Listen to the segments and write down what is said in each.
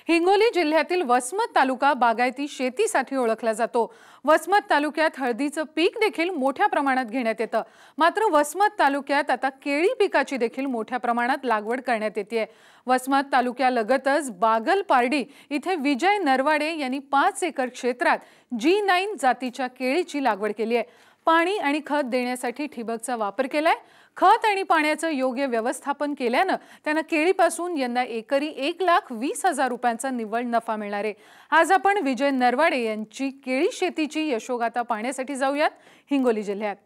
हिंगोली जिल्ह्यातील वसमत तालुका बागायती शेतीसाठी ओळखला जातो। वसमत तालुक्यात हळदीचं पीक देखील मोठ्या प्रमाणात घेण्यात येतं। मात्र वसमत तालुक्यात आता केळी पिकाची देखील मोठ्या प्रमाणात लागवड करण्यात येते। वसमत तालुक्यालगतच बागलपारडी इथे विजय नरवाडे यांनी 5 एकर क्षेत्रात G9 जातीच्या केळीची लागवड केली आहे। पाणी आणि खत देण्यासाठी ठिबकचा वापर केलाय। खत आणि पाण्याचं योग्य व्यवस्थापन केल्याने त्यांना केळीपासून यंदा एकरी 1,20,000 रुपयांचा निव्वळ नफा मिळणार आहे। आज आपण विजय नरवाडे यांची केळी शेतीची यशोगाथा पाहण्यासाठी जाऊयात हिंगोली जिल्ह्यात।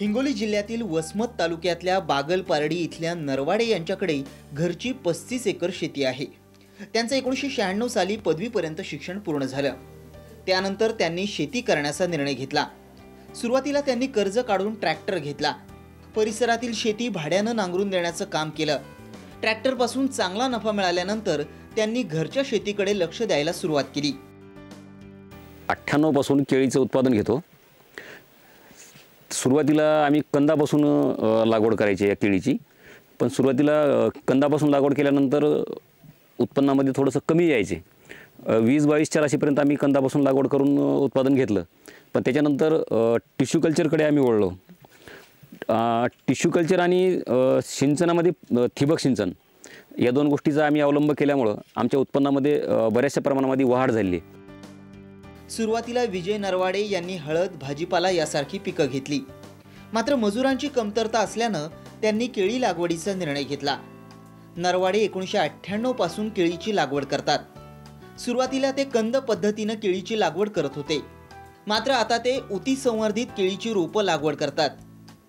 हिंगोली जिल्ह्यातील वसमत तालुक्यातल्या बागलपारडी इथल्या नरवाडे यांच्याकडे घरची 35 एकर शेती आहे। त्यांचं 1996 साली पदवीपर्यंत शिक्षण पूर्ण झालं। त्यानंतर त्यांनी शेती करण्याचा निर्णय घेतला। सुरुवातीला त्यांनी कर्ज काढून ट्रॅक्टर घेतला। परिसरातील शेती भाड्यानं नांगरून देण्याचं काम केलं। ट्रॅक्टरपासून चांगला नफा मिळाल्यानंतर त्यांनी घरच्या शेतीकडे लक्ष द्यायला सुरुवात केली। 98 पासून केळीचं उत्पादन घेतो। सुरुवातीला आम्ही कंदापासून लागवड करायची या केळीची, पण सुरुवातीला कंदापासून लागवड केल्यानंतर उत्पन्नामध्ये थोडंसं कमी यायचे। 20-22 राशीपर्यंत आम्ही कंदापासून लागवड करून उत्पादन घेतलं, पण त्याच्यानंतर टिश्यू कल्चरकडे आम्ही वळलो। टिश्यू कल्चर आणि सिंचनामध्ये ठिबक सिंचन या दोन गोष्टीचा आम्ही अवलंब केल्यामुळे आमच्या उत्पन्नामध्ये बऱ्याचशा प्रमाणामध्ये वाढ झाली। सुरुवातीला विजय नरवाडे यांनी हळद, भाजीपाला यासारखी पिकं घेतली। मात्र मजुरांची कमतरता असल्यानं त्यांनी केळी लागवडीचा निर्णय घेतला। नरवाडे 1998 पासून केळीची लागवड करतात। सुरुवातीला ते कंद पद्धतीने केळीची लागवड करत होते, मात्र आता ते उती संवर्धित केळीची रोपं लागवड करतात।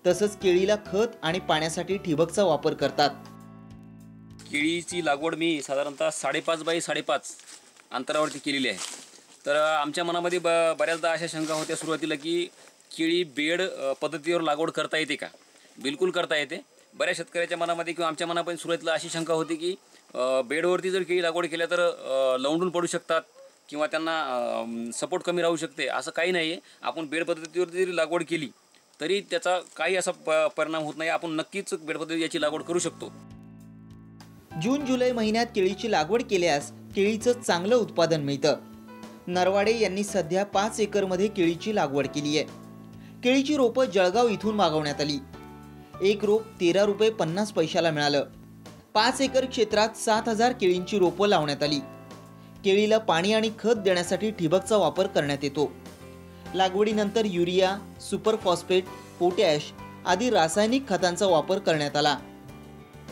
तसंच केळीला खत आणि पाण्यासाठी ठिबकचा वापर करतात। केळीची लागवड मी साधारणतः 5.5 बाय 5.5 अंतरावरती केलेली आहे। तर आमच्या मनामध्ये बऱ्याचदा अशा शंका होत्या सुरुवातीला की केळी बेड पद्धतीवर लागवड करता येते का? बिलकुल करता येते। बऱ्याच शेतकऱ्याच्या मनामध्ये किंवा आमच्या मनामध्ये सुरुवातीला अशी शंका होती की बेडवरती जर केळी लागवड केल्या तर लवंडून पडू शकतात किंवा त्यांना सपोर्ट कमी राहू शकते। असं काही नाही आहे। आपण बेड पद्धतीवर जरी लागवड केली तरी त्याचा काही असा परिणाम होत नाही। आपण नक्कीच बेड पद्धतीवर याची लागवड करू शकतो। जून-जुलै महिन्यात केळीची लागवड केल्यास केळीचं चांगलं उत्पादन मिळतं। नरवाडे यांनी सध्या 5 एकरमध्ये केळीची लागवड केली आहे। केळीची रोपं जळगाव इथून मागवण्यात आली। एक रोप 13 रुपये 50 पैशाला मिळालं। 5 एकर क्षेत्रात 7,000 केळींची रोपं लावण्यात आली। केळीला पाणी आणि खत देण्यासाठी ठिबकचा वापर करण्यात येतो। लागवडीनंतर युरिया, सुपर फॉस्फेट, पोटॅश आदी रासायनिक खतांचा वापर करण्यात आला।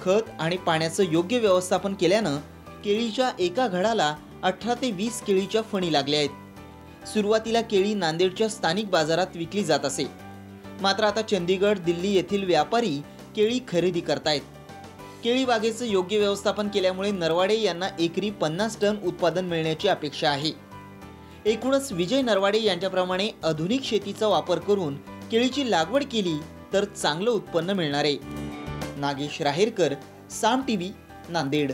खत आणि पाण्याचं योग्य व्यवस्थापन केल्यानं केळीच्या एका घडाला 18 ते 20 केळीच्या फणी लागल्या आहेत। सुरुवातीला केळी नांदेडच्या स्थानिक बाजारात विकली जात असे, मात्र आता चंदीगड, दिल्ली येथील व्यापारी केळी खरेदी करतायत। केळी बागेचं योग्य व्यवस्थापन केल्यामुळे नरवाडे यांना एकरी 50 टन उत्पादन मिळण्याची अपेक्षा आहे। एकूणच विजय नरवाडे यांच्याप्रमाणे आधुनिक शेतीचा वापर करून केळीची लागवड केली तर चांगलं उत्पन्न मिळणार आहे। नागेश राहेरकर, साम टीव्ही, नांदेड।